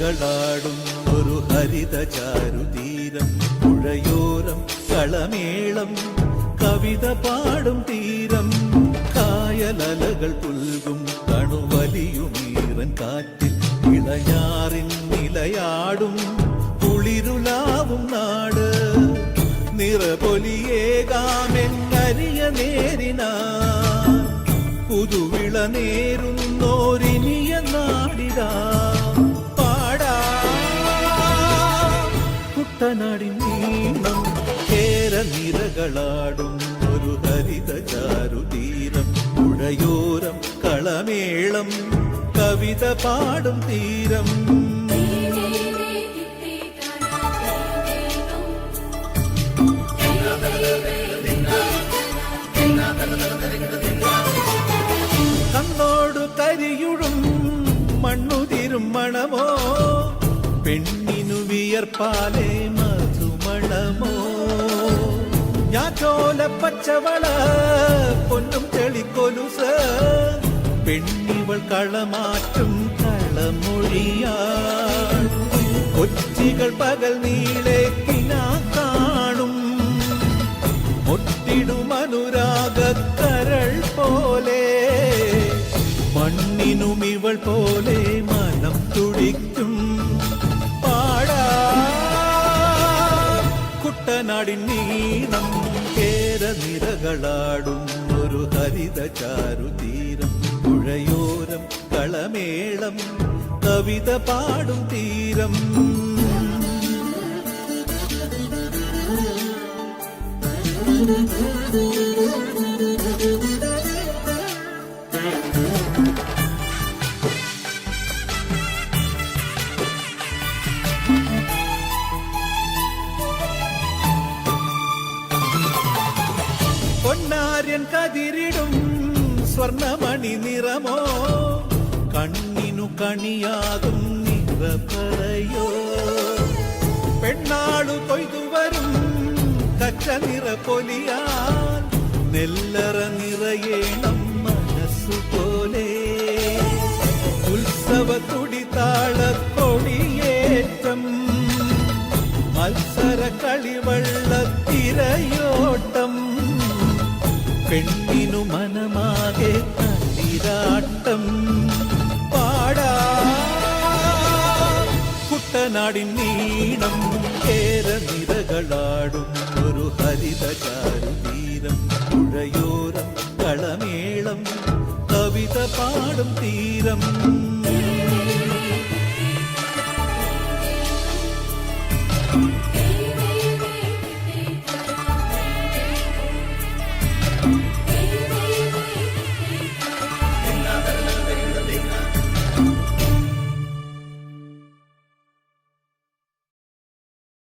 നിരകളാടും ഒരു ഹരിത ചാരുതീരം, പുഴയോരം കളമേളം കവിത പാടും തീരം, കായലലകൾ പുൽകും കണുവലിയുമീറൻ കാറ്റിൽ ഇളഞ്ഞാറിൻ നിലയാടും കുളിരുലാവും നാട്, നിറപൊലിയേകാമെന്നരിയ നേരിനാ പുതുവിള നേരുന്നോരിനിയ നാടിടാ പാടാ കുട്ടനാടിൻ നീളം കേരനിരകളാടും ഒരു ഹരിത ചാരുതീരം, പുഴയോരം കളമേളം കവിത പാടും തീരം. കണ്ണോടു കരിയുഴും മണ്ണുതിരും മണമോ, പെണ്ണിനു വിയർപ്പാലേ മധുമണമോ, ഞാറ്റോല പച്ചവള പൊന്നും ചെളിക്കൊലുസ്, പെണ്ണിവൾ കളമാറ്റും കളമൊഴിയാ, കൊച്ചികൾ പകൽ നീളെ കിനാ കാണും, ഒട്ടിടും അനുരാഗക്കരൾ പോലെ, മണ്ണിനും ഇവൾ പോലെ മനം തുടിക്കും പാടാ കുട്ടനാടിൻ നീളം കേരനിരകളാടും ഒരു ഹരിത ചാരുതീരം, പുഴയോരം കളമേളം കവിത പാടും തീരം. പൊന്നാര്യൻ കതിരിടും സ്വർണമണി നിറമോ, കണ്ണിനു കണിയാകും നിറപറയോ, പെണ്ണാളു കൊയ്തുവരും കച്ച നിറപൊലിയാൻ നെല്ലറ നിറയേണം മനസ്സുപോലെ, ഉത്സവ തുടിതാളക്കൊടിയേറ്റം മത്സര കളിവള്ളത്തിരയോട്ടം, പെണ്ണിനു മനമാകെ തളിരാട്ടം പാടാ കുട്ടനാടിൻ നീളം കേരനിരകളാടും ഒരു ഹരിത ചാരുതീരം, പുഴയോരം കളമേളം കവിത പാടും തീരം.